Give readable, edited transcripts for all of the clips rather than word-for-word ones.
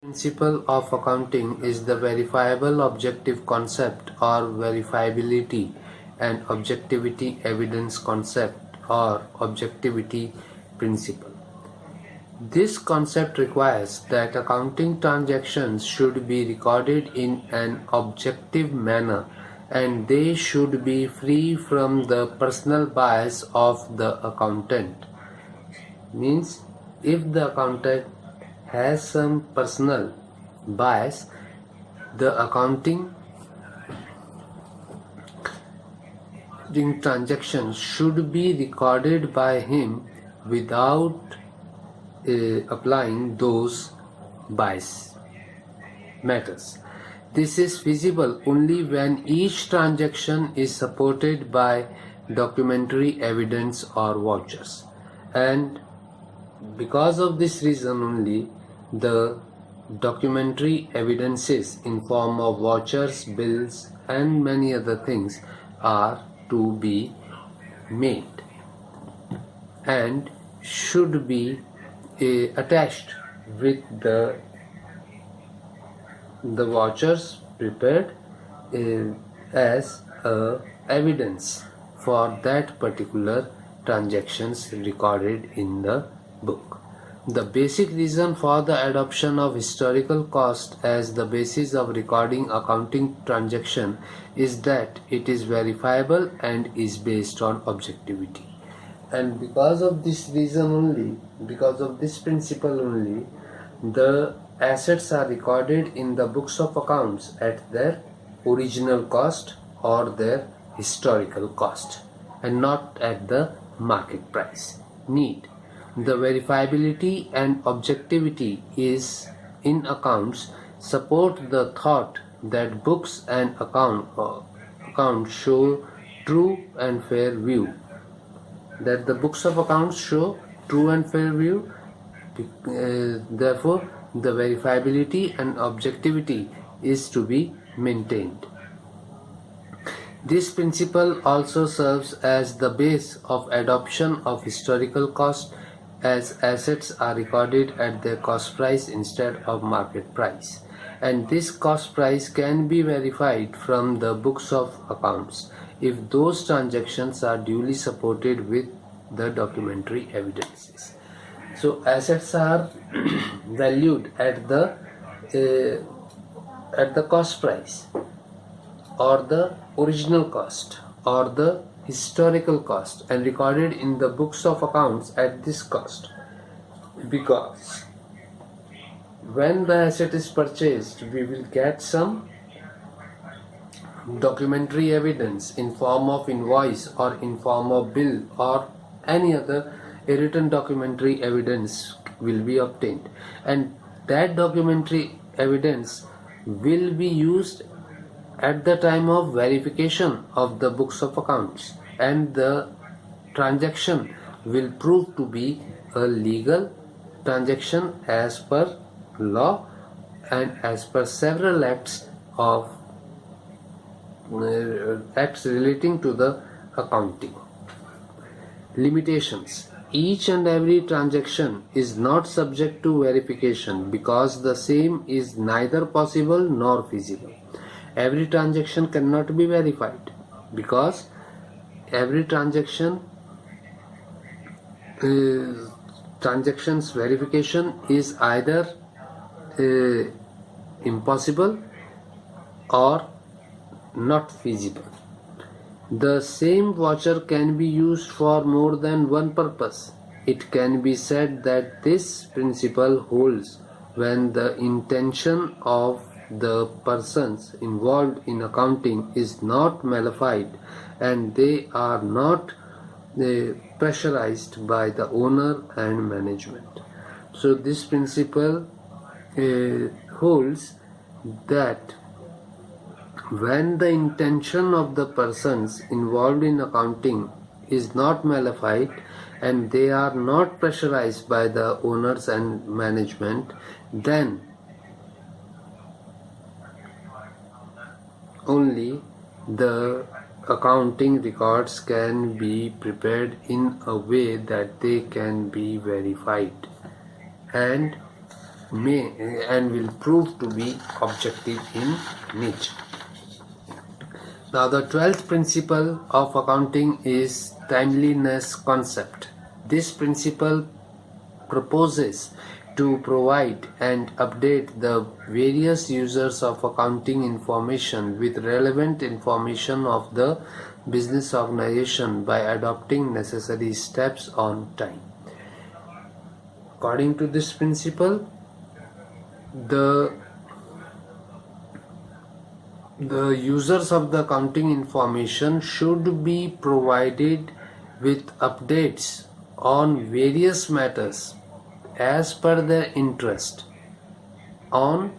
Principle of accounting is the verifiable objective concept or verifiability and objectivity evidence concept or objectivity principle. This concept requires that accounting transactions should be recorded in an objective manner and they should be free from the personal bias of the accountant. Means if the accountant has some personal bias, the accounting transactions should be recorded by him without applying those bias matters. This is feasible only when each transaction is supported by documentary evidence or vouchers, and because of this reason only the documentary evidences in form of vouchers, bills and many other things are to be made and should be attached with the vouchers prepared as evidence for that particular transactions recorded in the book. The basic reason for the adoption of historical cost as the basis of recording accounting transaction is that it is verifiable and is based on objectivity. And because of this reason only, because of this principle only, the assets are recorded in the books of accounts at their original cost or their historical cost and not at the market price. Need. The verifiability and objectivity is in accounts support the thought that books and accounts show true and fair view. That the books of accounts show true and fair view. Therefore, the verifiability and objectivity is to be maintained. This principle also serves as the base of adoption of historical cost, as assets are recorded at their cost price instead of market price, and this cost price can be verified from the books of accounts if those transactions are duly supported with the documentary evidences. So assets are valued at the cost price or the original cost or the historical cost and recorded in the books of accounts at this cost, because when the asset is purchased we will get some documentary evidence in form of invoice or in form of bill or any other written documentary evidence will be obtained, and that documentary evidence will be used at the time of verification of the books of accounts, and the transaction will prove to be a legal transaction as per law and as per several acts relating to the accounting. Limitations. Each and every transaction is not subject to verification because the same is neither possible nor feasible. Every transaction cannot be verified because every transaction's verification is either impossible or not feasible. The same voucher can be used for more than one purpose. It can be said that this principle holds when the intention of the persons involved in accounting is not malified and they are not pressurized by the owner and management. So this principle holds that when the intention of the persons involved in accounting is not malified and they are not pressurized by the owners and management, then only the accounting records can be prepared in a way that they can be verified, and may and will prove to be objective in nature. Now the 12th principle of accounting is timeliness concept. This principle proposes to provide and update the various users of accounting information with relevant information of the business organization by adopting necessary steps on time. According to this principle, the users of the accounting information should be provided with updates on various matters as per their interest on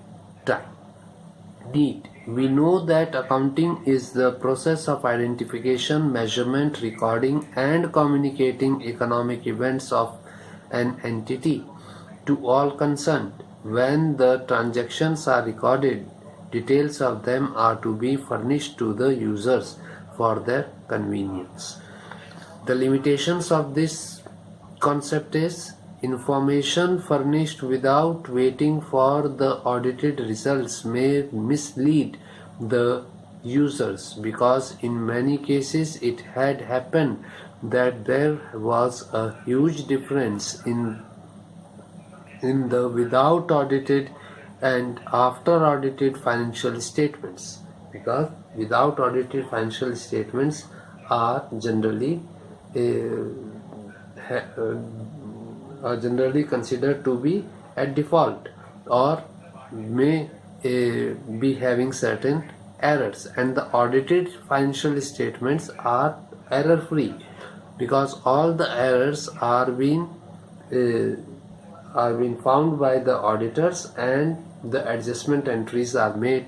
time. Indeed, we know that accounting is the process of identification, measurement, recording, and communicating economic events of an entity to all concerned. When the transactions are recorded, details of them are to be furnished to the users for their convenience. The limitations of this concept is information furnished without waiting for the audited results may mislead the users, because in many cases it had happened that there was a huge difference in the without audited and after audited financial statements, because without audited financial statements are generally considered to be at default or may be having certain errors, and the audited financial statements are error free because all the errors are being found by the auditors and the adjustment entries are made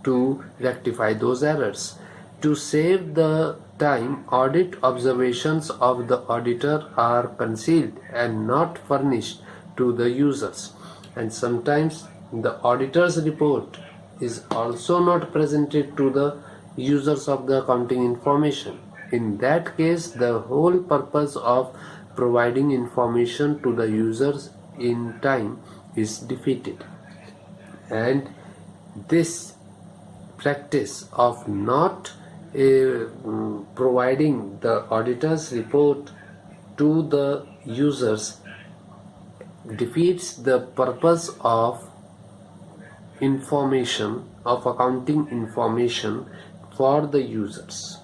to rectify those errors. To save the time, audit observations of the auditor are concealed and not furnished to the users, and sometimes the auditor's report is also not presented to the users of the accounting information. In that case, the whole purpose of providing information to the users in time is defeated, and this practice of not providing the auditor's report to the users defeats the purpose of information of accounting information for the users.